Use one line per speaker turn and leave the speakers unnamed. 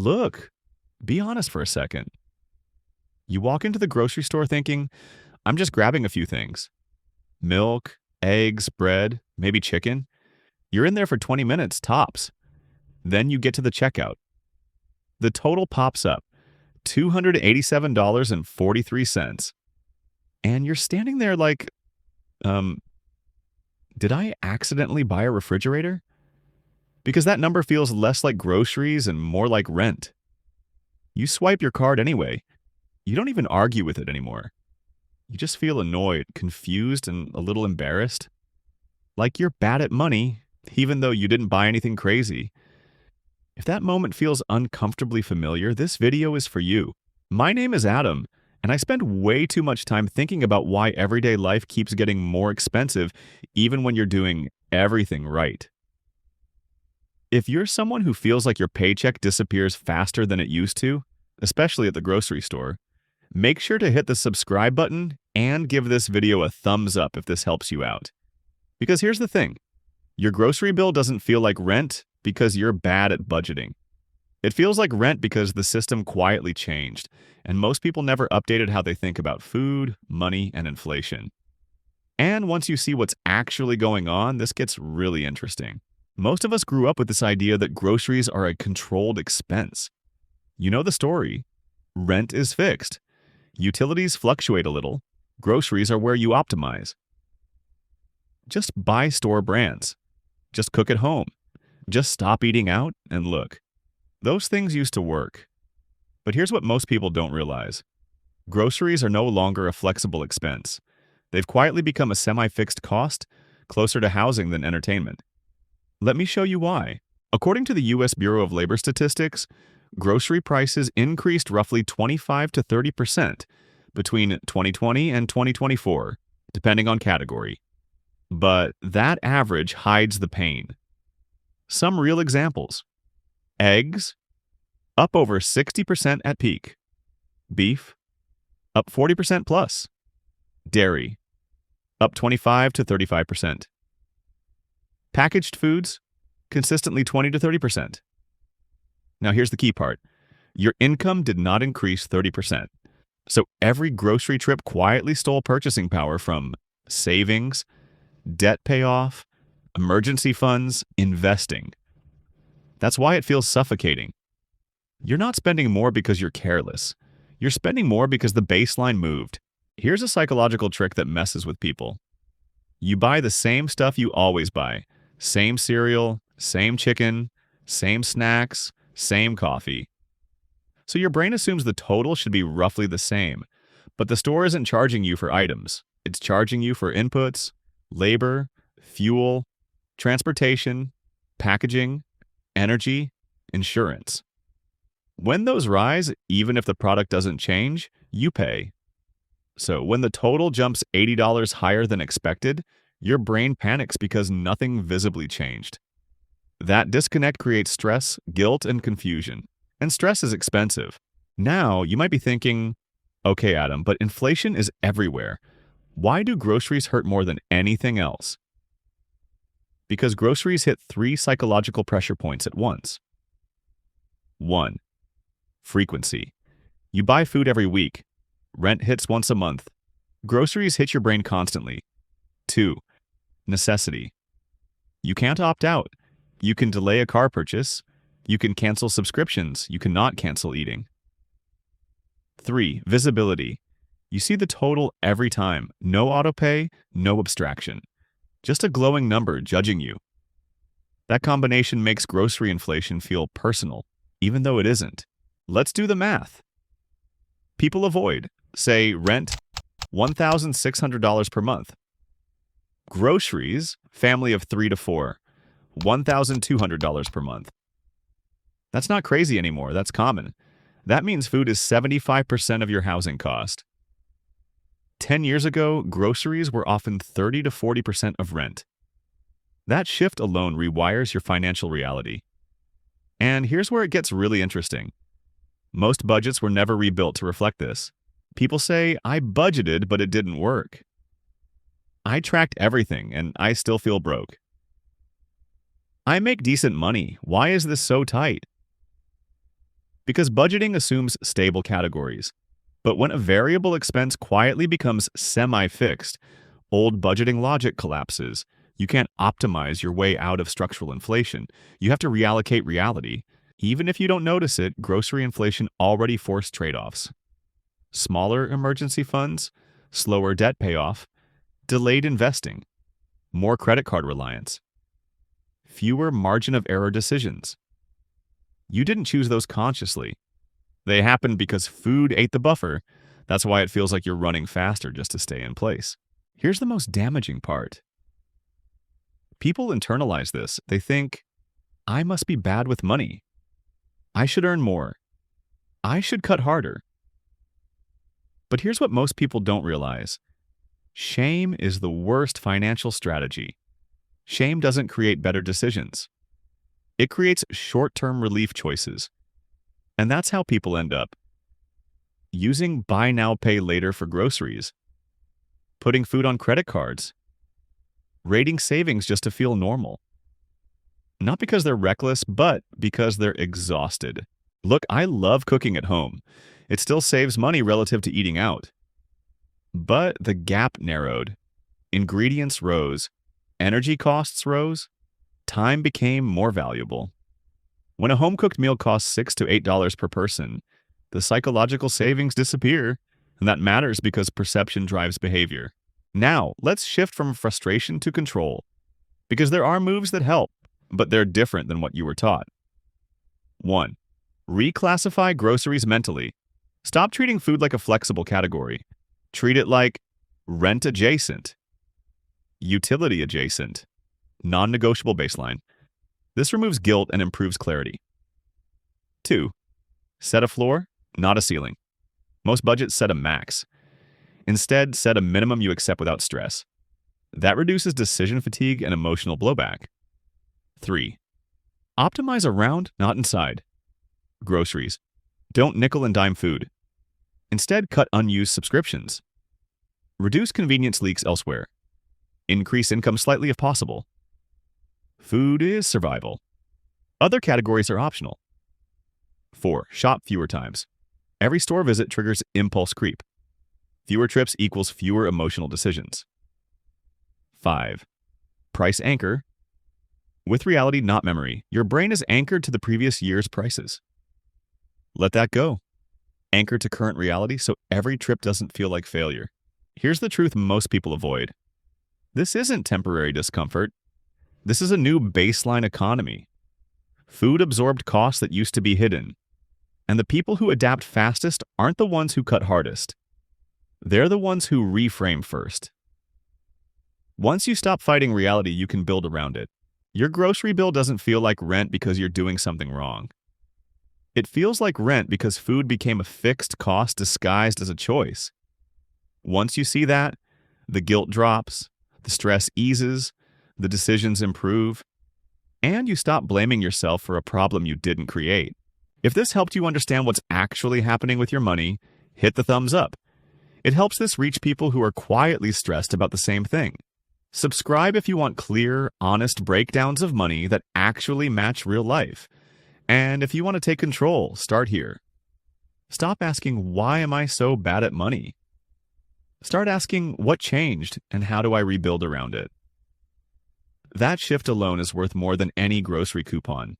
Look, be honest for a second. You walk into the grocery store thinking, I'm just grabbing a few things: milk, eggs, bread, maybe chicken. You're in there for 20 minutes tops. Then you get to the checkout. The total pops up $287.43. And you're standing there like, um, did I accidentally buy a refrigerator? Because that number feels less like groceries and more like rent. You swipe your card anyway. You don't even argue with it anymore. You just feel annoyed, confused, and a little embarrassed. Like you're bad at money, even though you didn't buy anything crazy. If that moment feels uncomfortably familiar, this video is for you. My name is Adam, and I spend way too much time thinking about why everyday life keeps getting more expensive even when you're doing everything right. If you're someone who feels like your paycheck disappears faster than it used to, especially at the grocery store, make sure to hit the subscribe button and give this video a thumbs up if this helps you out. Because here's the thing, your grocery bill doesn't feel like rent because you're bad at budgeting. It feels like rent because the system quietly changed, and most people never updated how they think about food, money, and inflation. And once you see what's actually going on, this gets really interesting. Most of us grew up with this idea that groceries are a controlled expense. You know the story. Rent is fixed. Utilities fluctuate a little. Groceries are where you optimize. Just buy store brands. Just cook at home. Just stop eating out and look. Those things used to work. But here's what most people don't realize. Groceries are no longer a flexible expense. They've quietly become a semi-fixed cost, closer to housing than entertainment. Let me show you why. According to the U.S. Bureau of Labor Statistics, grocery prices increased roughly 25 to 30% between 2020 and 2024, depending on category. But that average hides the pain. Some real examples. Eggs, up over 60% at peak. Beef, up 40% plus. Dairy, up 25 to 35%. Packaged foods, consistently 20 to 30%. Now here's the key part. Your income did not increase 30%. So every grocery trip quietly stole purchasing power from savings, debt payoff, emergency funds, investing. That's why it feels suffocating. You're not spending more because you're careless. You're spending more because the baseline moved. Here's a psychological trick that messes with people. You buy the same stuff you always buy. Same cereal, same chicken, same snacks, same coffee. So your brain assumes the total should be roughly the same, but the store isn't charging you for items. It's charging you for inputs, labor, fuel, transportation, packaging, energy, insurance. When those rise, even if the product doesn't change, you pay. So when the total jumps $80 higher than expected, your brain panics because nothing visibly changed. That disconnect creates stress, guilt, and confusion. And stress is expensive. Now, you might be thinking, okay, Adam, but inflation is everywhere. Why do groceries hurt more than anything else? Because groceries hit 3 psychological pressure points at once. 1. Frequency. You buy food every week. Rent hits once a month. Groceries hit your brain constantly. 2. Necessity. You can't opt out. You can delay a car purchase. You can cancel subscriptions. You cannot cancel eating. 3. Visibility. You see the total every time. No autopay, no abstraction. Just a glowing number judging you. That combination makes grocery inflation feel personal, even though it isn't. Let's do the math. People avoid, say, rent, $1,600 per month. Groceries, family of 3 to 4, $1,200 per month. That's not crazy anymore, that's common. That means food is 75% of your housing cost. 10 years ago, groceries were often 30 to 40% of rent. That shift alone rewires your financial reality. And here's where it gets really interesting. Most budgets were never rebuilt to reflect this. People say, I budgeted, but it didn't work. I tracked everything, and I still feel broke. I make decent money. Why is this so tight? Because budgeting assumes stable categories. But when a variable expense quietly becomes semi-fixed, old budgeting logic collapses. You can't optimize your way out of structural inflation. You have to reallocate reality. Even if you don't notice it, grocery inflation already forced trade-offs. Smaller emergency funds, slower debt payoff, delayed investing, more credit card reliance, fewer margin of error decisions. You didn't choose those consciously. They happened because food ate the buffer. That's why it feels like you're running faster just to stay in place. Here's the most damaging part. People internalize this. They think, I must be bad with money. I should earn more. I should cut harder. But here's what most people don't realize. Shame is the worst financial strategy. Shame doesn't create better decisions. It creates short-term relief choices. And that's how people end up. Using buy now, pay later for groceries. Putting food on credit cards. Rating savings just to feel normal. Not because they're reckless, but because they're exhausted. Look, I love cooking at home. It still saves money relative to eating out. But the gap narrowed. Ingredients rose. Energy costs rose. Time became more valuable. When a home-cooked meal costs $6 to $8 per person, the psychological savings disappear, and that matters because perception drives behavior. Now, let's shift from frustration to control, because there are moves that help, but they're different than what you were taught. 1. Reclassify groceries mentally. Stop treating food like a flexible category. Treat it like rent adjacent, utility adjacent, non-negotiable baseline. This removes guilt and improves clarity. 2. Set a floor, not a ceiling. Most budgets set a max. Instead, set a minimum you accept without stress. That reduces decision fatigue and emotional blowback. 3. Optimize around, not inside. Groceries. Don't nickel and dime food. Instead, cut unused subscriptions. Reduce convenience leaks elsewhere. Increase income slightly if possible. Food is survival. Other categories are optional. 4. Shop fewer times. Every store visit triggers impulse creep. Fewer trips equals fewer emotional decisions. 5. Price anchor. With reality, not memory, your brain is anchored to the previous year's prices. Let that go. Anchor to current reality so every trip doesn't feel like failure. Here's the truth most people avoid. This isn't temporary discomfort. This is a new baseline economy. Food absorbed costs that used to be hidden. And the people who adapt fastest aren't the ones who cut hardest. They're the ones who reframe first. Once you stop fighting reality, you can build around it. Your grocery bill doesn't feel like rent because you're doing something wrong. It feels like rent because food became a fixed cost disguised as a choice. Once you see that, the guilt drops, the stress eases, the decisions improve, and you stop blaming yourself for a problem you didn't create. If this helped you understand what's actually happening with your money, hit the thumbs up. It helps this reach people who are quietly stressed about the same thing. Subscribe if you want clear, honest breakdowns of money that actually match real life. And if you want to take control, start here. Stop asking, why am I so bad at money? Start asking, what changed and how do I rebuild around it? That shift alone is worth more than any grocery coupon.